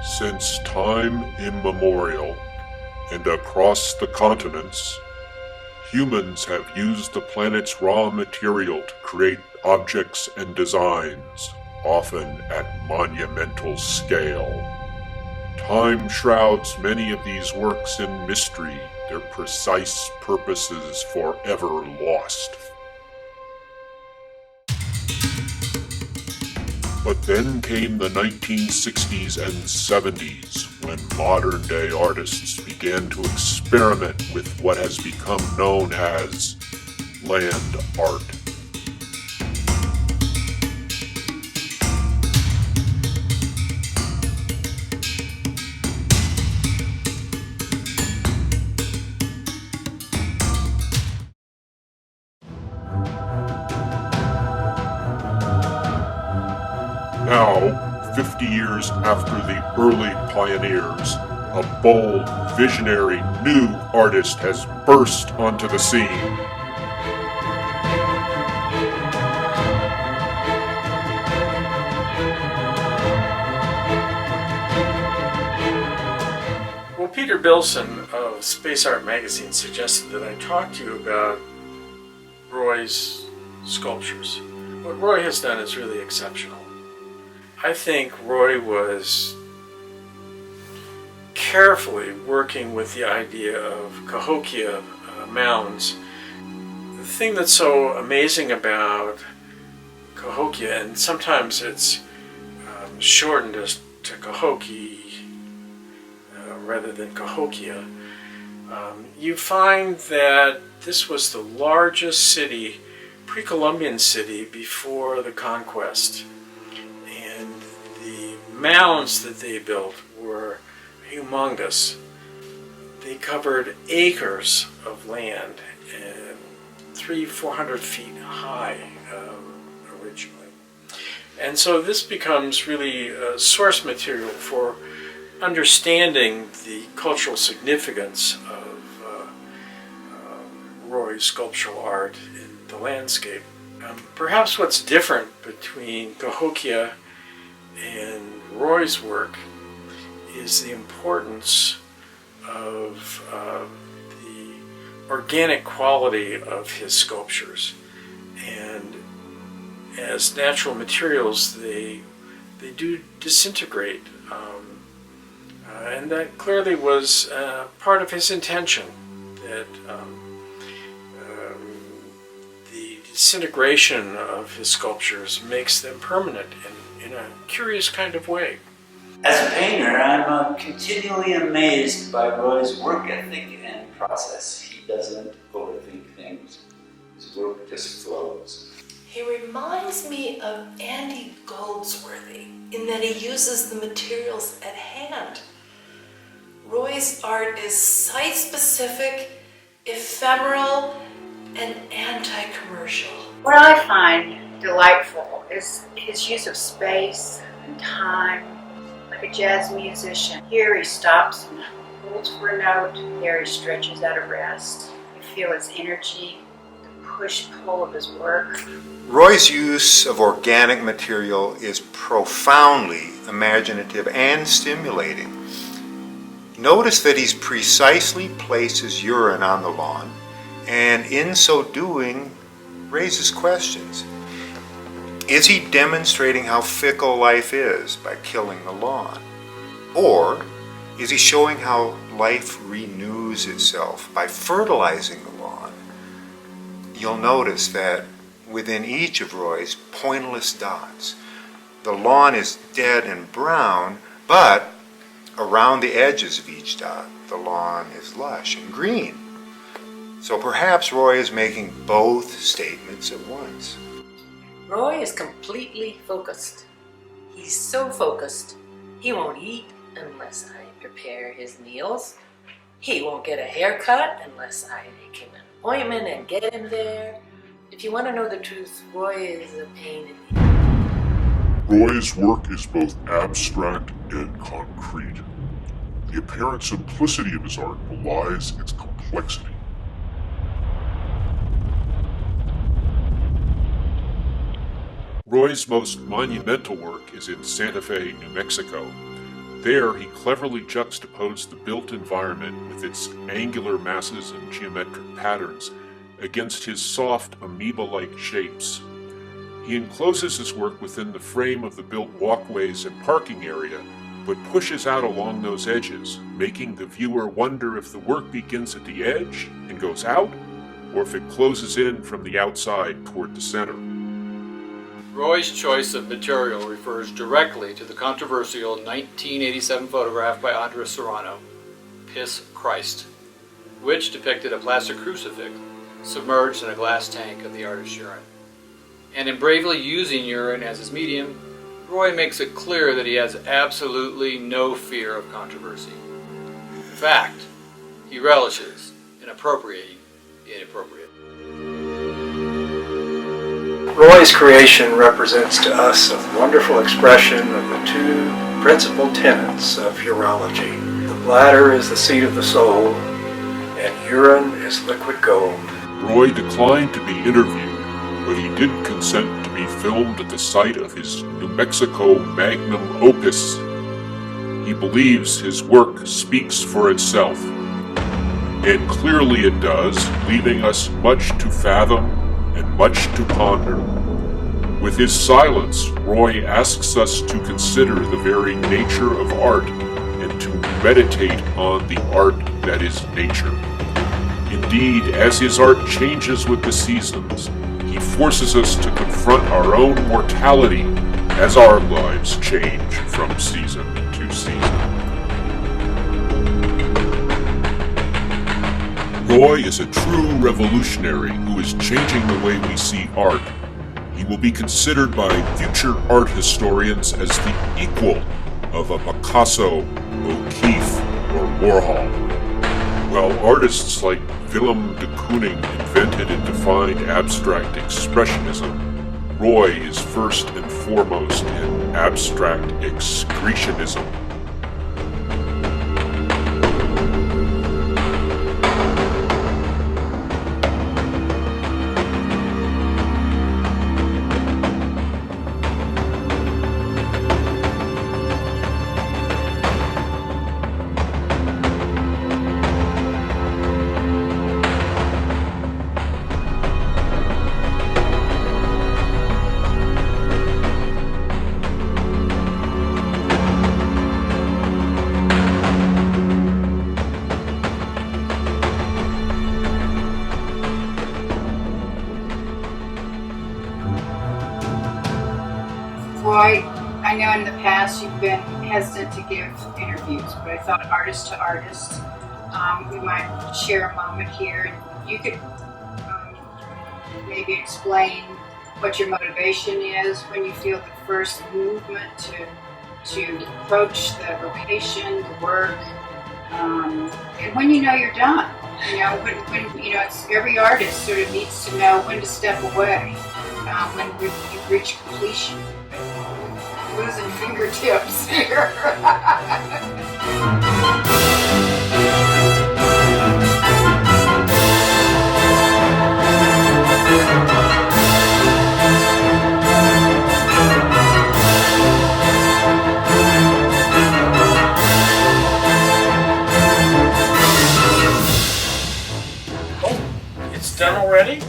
Since time immemorial, and across the continents, humans have used the planet's raw material to create objects and designs, often at monumental scale. Time shrouds many of these works in mystery, their precise purposes forever lost. But then came the 1960s and 70s, when modern-day artists began to experiment with what has become known as land art. Now, 50 years after the early pioneers, a bold, visionary, new artist has burst onto the scene. Well, Peter Bilson of Space Art Magazine suggested that I talk to you about Roy's sculptures. What Roy has done is really exceptional. I think Roy was carefully working with the idea of Cahokia mounds. The thing that's so amazing about Cahokia, and sometimes it's shortened as to Cahokia rather than Cahokia, you find that this was the largest city, pre-Columbian city, before the conquest. And the mounds that they built were humongous. They covered acres of land, and 300-400 feet high originally. And so this becomes really a source material for understanding the cultural significance of Roy's sculptural art in the landscape. Perhaps what's different between Cahokia and Roy's work is the importance of the organic quality of his sculptures. And as natural materials, they do disintegrate. And that clearly was part of his intention, that the disintegration of his sculptures makes them permanent in a curious kind of way. As a painter, I'm continually amazed by Roy's work ethic and process. He doesn't overthink things. His work just flows. He reminds me of Andy Goldsworthy in that he uses the materials at hand. Roy's art is site-specific, ephemeral, and anti-commercial. What I find delightful is his use of space and time, like a jazz musician. Here he stops and holds for a note. There he stretches out a rest. You feel his energy, the push-pull of his work. Roy's use of organic material is profoundly imaginative and stimulating. Notice that he's precisely placed his urine on the lawn, and in so doing, raises questions. Is he demonstrating how fickle life is by killing the lawn? Or is he showing how life renews itself by fertilizing the lawn? You'll notice that within each of Roy's pointless dots, the lawn is dead and brown, but around the edges of each dot, the lawn is lush and green. So perhaps Roy is making both statements at once. Roy is completely focused. He's so focused, he won't eat unless I prepare his meals. He won't get a haircut unless I make him an appointment and get him there. If you want to know the truth, Roy is a pain in the ass. Roy's work is both abstract and concrete. The apparent simplicity of his art belies its complexity. Roy's most monumental work is in Santa Fe, New Mexico, There, he cleverly juxtaposed the built environment with its angular masses and geometric patterns against his soft, amoeba-like shapes. He encloses his work within the frame of the built walkways and parking area, but pushes out along those edges, making the viewer wonder if the work begins at the edge and goes out, or if it closes in from the outside toward the center. Roy's choice of material refers directly to the controversial 1987 photograph by Andres Serrano, Piss Christ, which depicted a plaster crucifix submerged in a glass tank of the artist's urine. And in bravely using urine as his medium, Roy makes it clear that he has absolutely no fear of controversy. In fact, he relishes in appropriating the inappropriate. Roy's creation represents to us a wonderful expression of the two principal tenets of urology. The bladder is the seat of the soul, and urine is liquid gold. Roy declined to be interviewed, but he did consent to be filmed at the site of his New Mexico magnum opus. He believes his work speaks for itself, and clearly it does, leaving us much to fathom and much to ponder. With his silence, Roy asks us to consider the very nature of art and to meditate on the art that is nature. Indeed, as his art changes with the seasons, he forces us to confront our own mortality as our lives change from season to season. Roy is a true revolutionary who is changing the way we see art. He will be considered by future art historians as the equal of a Picasso, O'Keeffe, or Warhol. While artists like Willem de Kooning invented and defined abstract expressionism, Roy is first and foremost in abstract excretionism. Roy, I know in the past you've been hesitant to give interviews, but I thought artist to artist, we might share a moment here, and you could maybe explain what your motivation is when you feel the first movement to approach the location, the work, and when you know you're done. You know, when you know, it's every artist sort of needs to know when to step away, when you've reached completion. Losing fingertips here. Oh, it's done already?